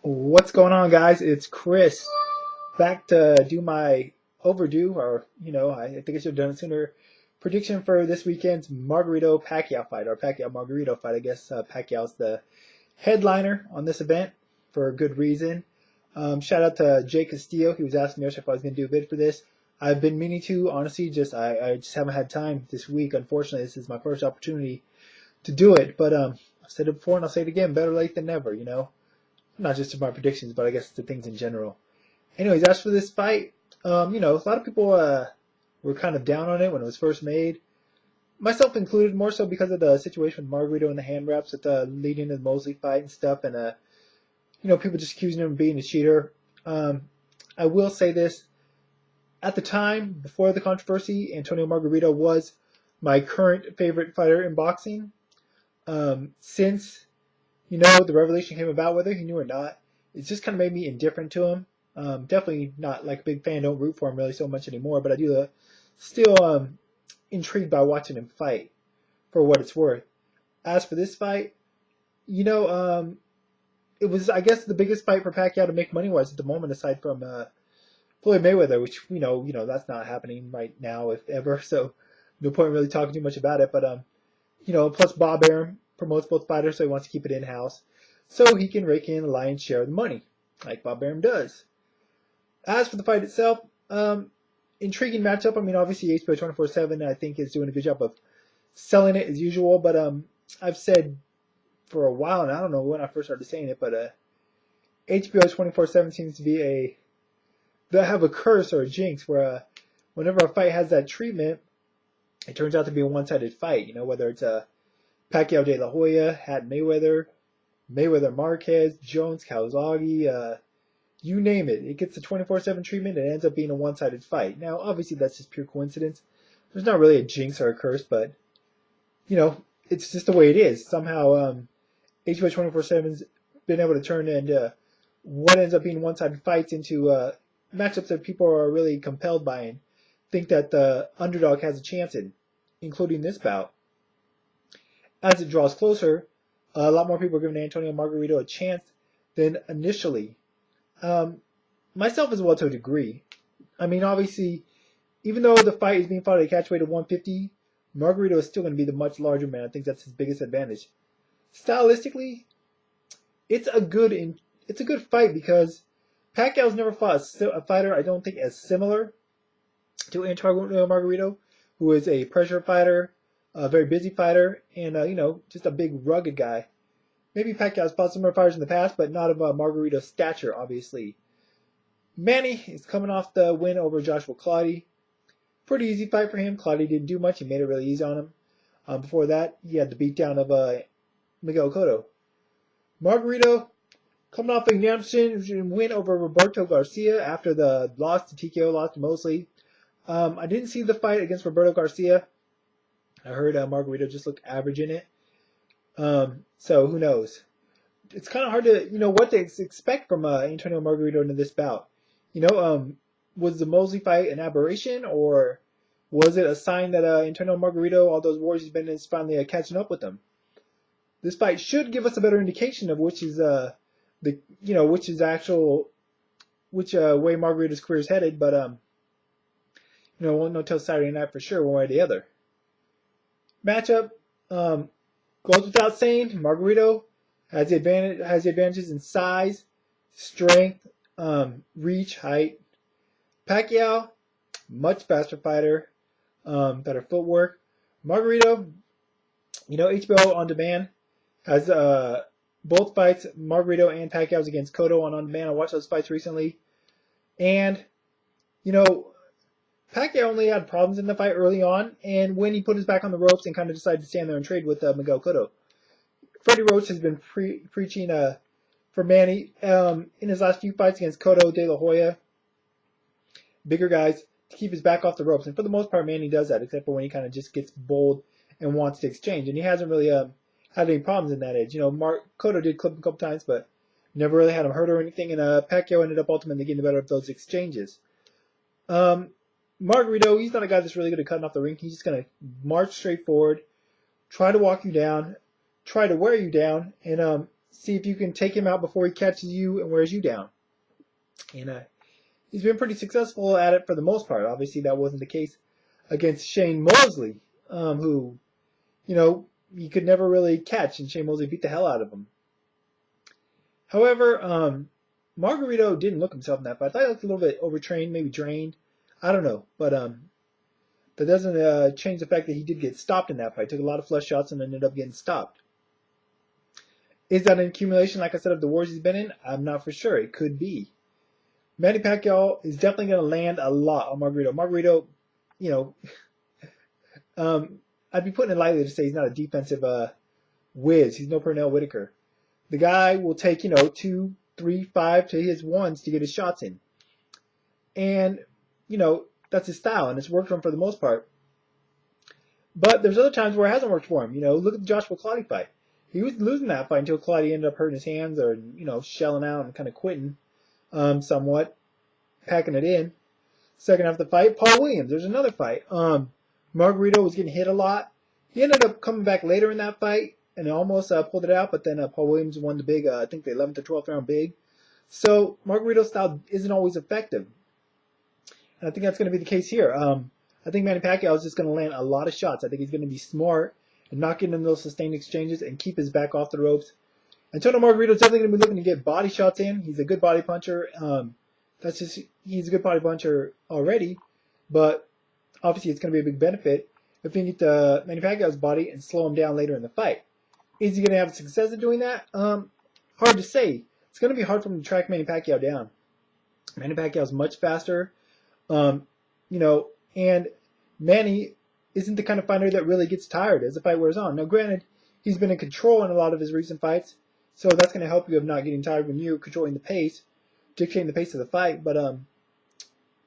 What's going on, guys? It's Chris back to do my overdue, or I think I should have done it sooner. Prediction for this weekend's Margarito Pacquiao fight, or Pacquiao Margarito fight. I guess Pacquiao's the headliner on this event for a good reason. Shout out to Jay Castillo. He was asking me if I was going to do a vid for this. I've been meaning to, honestly. I just haven't had time this week. Unfortunately, this is my first opportunity to do it. But I've said it before and I'll say it again. Better late than never. Not just to my predictions, but I guess the things in general. Anyways, as for this fight, a lot of people were kind of down on it when it was first made, myself included, more so because of the situation with Margarito and the hand wraps at the leading to the Mosley fight and stuff, and people just accusing him of being a cheater. I will say this: at the time, before the controversy, Antonio Margarito was my current favorite fighter in boxing. Since the revelation came about, whether he knew or not, it's just kind of made me indifferent to him. Definitely not like a big fan. Don't root for him really so much anymore, but I do still intrigued by watching him fight for what it's worth. As for this fight, it was, I guess, the biggest fight for Pacquiao to make money wise at the moment, aside from Floyd Mayweather, which that's not happening right now, if ever. So no point really talking too much about it. But plus Bob Arum promotes both fighters, so he wants to keep it in house, so he can rake in a lion's share of the money, like Bob Arum does. As for the fight itself, intriguing matchup. I mean, obviously HBO 24/7 I think is doing a good job of selling it as usual, but I've said for a while, and I don't know when I first started saying it, but HBO 24/7 seems to be they have a curse or a jinx where whenever a fight has that treatment, it turns out to be a one-sided fight. Whether it's a Pacquiao De La Hoya, Hat Mayweather, Mayweather Marquez, Jones Calzaghe, you name it. It gets the 24/7 treatment and it ends up being a one-sided fight. Now, obviously, that's just pure coincidence. There's not really a jinx or a curse, but, it's just the way it is. Somehow, HBO 24/7's been able to turn what ends up being one-sided fights into matchups that people are really compelled by and think that the underdog has a chance in, including this bout. As it draws closer, a lot more people are giving Antonio Margarito a chance than initially. Myself as well to a degree. I mean, obviously, even though the fight is being fought at a catch weight of 150, Margarito is still going to be the much larger man. I think that's his biggest advantage. Stylistically, it's a good fight because Pacquiao's never fought a fighter I don't think as similar to Antonio Margarito, who is a pressure fighter, a very busy fighter, and just a big rugged guy. Maybe Pacquiao's fought similar fighters in the past, but not of Margarito's stature, obviously. Manny is coming off the win over Joshua Clottey. Pretty easy fight for him. Clottey didn't do much. He made it really easy on him. Before that, he had the beatdown of Miguel Cotto. Margarito coming off a unanimous win over Roberto Garcia after the loss to TKO, loss to Mosley. I didn't see the fight against Roberto Garcia. I heard Margarito just looked average in it. So who knows? It's kind of hard to, what to expect from Antonio Margarito in this bout. Was the Mosley fight an aberration, or was it a sign that Antonio Margarito, all those wars he's been in, is finally catching up with him? This fight should give us a better indication of which is way Margarito's career is headed, but won't know till Saturday night for sure, one way or the other. Matchup goes without saying. Margarito has the advantages in size, strength, reach, height. Pacquiao, much faster fighter, better footwork. Margarito, HBO On Demand has both fights, Margarito and Pacquiao's against Cotto on Demand. I watched those fights recently, and Pacquiao only had problems in the fight early on, and when he put his back on the ropes and kind of decided to stand there and trade with Miguel Cotto. Freddie Roach has been preaching for Manny in his last few fights against Cotto, De La Hoya, bigger guys, to keep his back off the ropes. And for the most part, Manny does that, except for when he kind of just gets bold and wants to exchange. And he hasn't really had any problems in that edge. Cotto did clip him a couple times, but never really had him hurt or anything. And Pacquiao ended up ultimately getting the better of those exchanges. Margarito, he's not a guy that's really good at cutting off the ring. He's just going to march straight forward, try to walk you down, try to wear you down, and see if you can take him out before he catches you and wears you down. And he's been pretty successful at it for the most part. Obviously, that wasn't the case against Shane Mosley, who, he could never really catch, and Shane Mosley beat the hell out of him. However, Margarito didn't look himself in that fight. I thought he looked a little bit overtrained, maybe drained. I don't know. But that doesn't change the fact that he did get stopped in that fight. Took a lot of flush shots and ended up getting stopped. Is that an accumulation, like I said, of the wars he's been in? I'm not for sure. It could be. Manny Pacquiao is definitely going to land a lot on Margarito. Margarito, I'd be putting it lightly to say he's not a defensive whiz. He's no Pernell Whitaker. The guy will take, 2, 3, 5 to his ones to get his shots in. And, that's his style, and it's worked for him for the most part. But there's other times where it hasn't worked for him. Look at the Joshua Clottey fight. He was losing that fight until Clottey ended up hurting his hands or, shelling out and kind of quitting somewhat, packing it in. Second half of the fight, Paul Williams. There's another fight. Margarito was getting hit a lot. He ended up coming back later in that fight and almost pulled it out, but then Paul Williams won the big, I think the 11th or 12th round big. So Margarito's style isn't always effective. And I think that's going to be the case here. I think Manny Pacquiao is just going to land a lot of shots. I think he's going to be smart and not get in those sustained exchanges and keep his back off the ropes. Antonio Margarito's definitely going to be looking to get body shots in. He's a good body puncher. He's a good body puncher already, but obviously it's going to be a big benefit if he can get Manny Pacquiao's body and slow him down later in the fight. Is he going to have success at doing that? Hard to say. It's going to be hard for him to track Manny Pacquiao down. Manny Pacquiao is much faster, and Manny isn't the kind of fighter that really gets tired as the fight wears on. Now, granted, he's been in control in a lot of his recent fights, so that's going to help you of not getting tired when you're controlling the pace, dictating the pace of the fight. But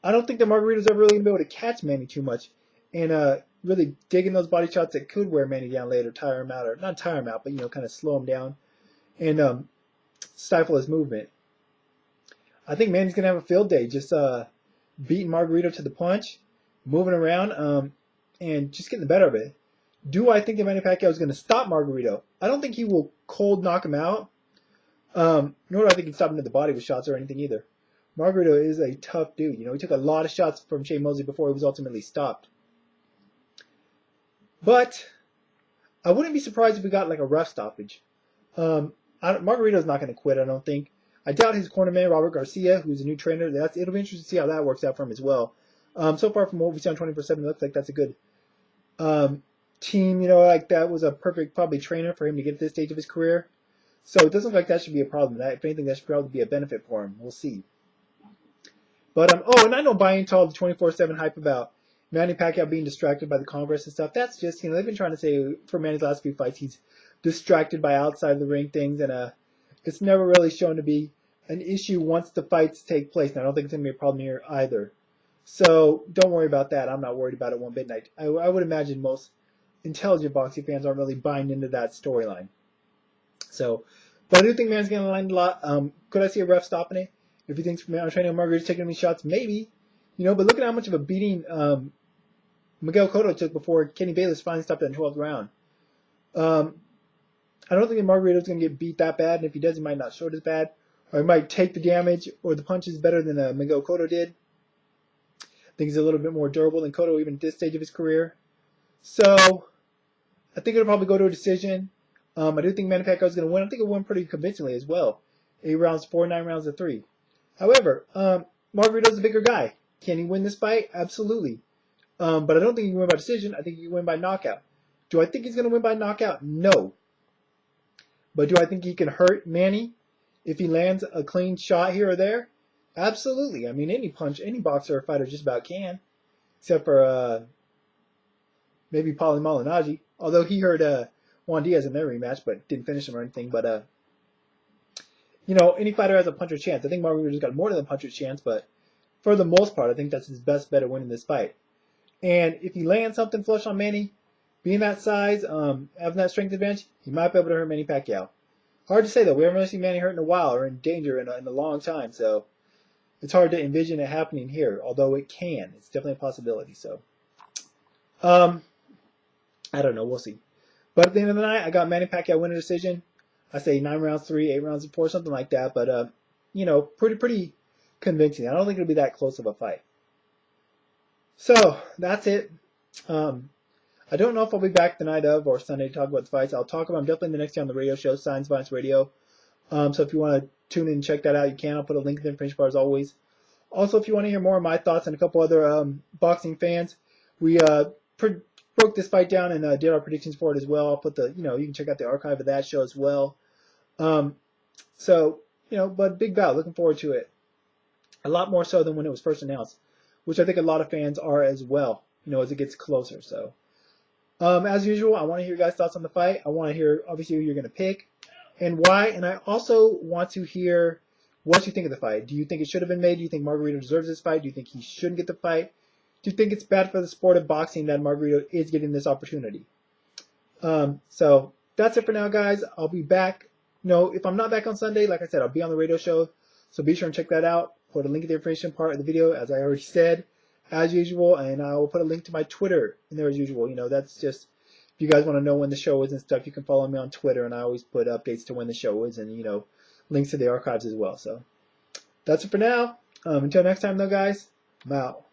I don't think that Margarito's ever really going to be able to catch Manny too much and really dig in those body shots that could wear Manny down later, tire him out, or not tire him out, but kind of slow him down and stifle his movement. I think Manny's going to have a field day, just beating Margarito to the punch, moving around, and just getting the better of it. Do I think that Manny Pacquiao is going to stop Margarito? I don't think he will cold knock him out, nor do I think he can stop him at the body with shots or anything either. Margarito is a tough dude. He took a lot of shots from Shane Mosley before he was ultimately stopped. But I wouldn't be surprised if we got like a rough stoppage. Margarito's not going to quit, I don't think. I doubt his cornerman, Robert Garcia, who's a new trainer, it'll be interesting to see how that works out for him as well. So far from what we see on 24/7, it looks like that's a good team. Like that was a perfect probably trainer for him to get to this stage of his career. So it doesn't look like that should be a problem. If anything, that should probably be a benefit for him. We'll see. But and I don't buy into all the 24/7 hype about Manny Pacquiao being distracted by the Congress and stuff. That's just they've been trying to say for Manny's last few fights he's distracted by outside the ring things, and it's never really shown to be an issue once the fights take place. And I don't think it's going to be a problem here either. So don't worry about that. I'm not worried about it one bit. I would imagine most intelligent boxing fans aren't really buying into that storyline. So, but I do think Manny's going to land a lot. Could I see a ref stopping it? If he thinks Antonio Margarito's taking any shots, maybe. But look at how much of a beating Miguel Cotto took before Kenny Bayless finally stopped in the 12th round. I don't think that Margarito's going to get beat that bad, and if he does, he might not show it as bad. Or he might take the damage or the punches better than Miguel Cotto did. I think he's a little bit more durable than Cotto even at this stage of his career. So, I think it'll probably go to a decision. I do think Manny Pacquiao is going to win. I think he'll win pretty convincingly as well. 8 rounds, 4, 9 rounds to 3. However, Margarito's a bigger guy. Can he win this fight? Absolutely. But I don't think he can win by decision. I think he can win by knockout. Do I think he's going to win by knockout? No. But do I think he can hurt Manny if he lands a clean shot here or there? Absolutely. I mean, any boxer or fighter just about can. Except for maybe Paulie Malignaggi. Although he hurt Juan Diaz in their rematch, but didn't finish him or anything. But, any fighter has a puncher's chance. I think Margarito's got more than a puncher's chance, but for the most part, I think that's his best bet at winning this fight. And if he lands something flush on Manny, being that size, having that strength advantage, he might be able to hurt Manny Pacquiao. Hard to say, though. We haven't really seen Manny hurt in a while or in danger in a long time, so it's hard to envision it happening here, although it can. It's definitely a possibility. So, I don't know. We'll see. But at the end of the night, I got Manny Pacquiao winning decision. I say 9 rounds 3, 8 rounds 4, something like that. But you know, pretty convincing. I don't think it'll be that close of a fight. So that's it. I don't know if I'll be back the night of or Sunday to talk about the fights. I'll talk about them definitely the next day on the radio show, Science Violence Radio. So if you want to tune in and check that out, you can. I'll put a link in the information bar as always. Also, if you want to hear more of my thoughts and a couple other boxing fans, we broke this fight down and did our predictions for it as well. I'll put the, you can check out the archive of that show as well. So, but big bout. Looking forward to it. A lot more so than when it was first announced, which I think a lot of fans are as well, as it gets closer. So, as usual, I want to hear your guys' thoughts on the fight. I want to hear, obviously, who you're going to pick and why. And I also want to hear what you think of the fight. Do you think it should have been made? Do you think Margarito deserves this fight? Do you think he shouldn't get the fight? Do you think it's bad for the sport of boxing that Margarito is getting this opportunity? So that's it for now, guys. I'll be back. If I'm not back on Sunday, like I said, I'll be on the radio show. So be sure and check that out. Put a link in the information part of the video, as I already said, as usual. And I will put a link to my Twitter in there as usual. That's just, if you guys want to know when the show is and stuff, you can follow me on Twitter. And I always put updates to when the show is and, links to the archives as well. So that's it for now. Until next time, though, guys, I'm out.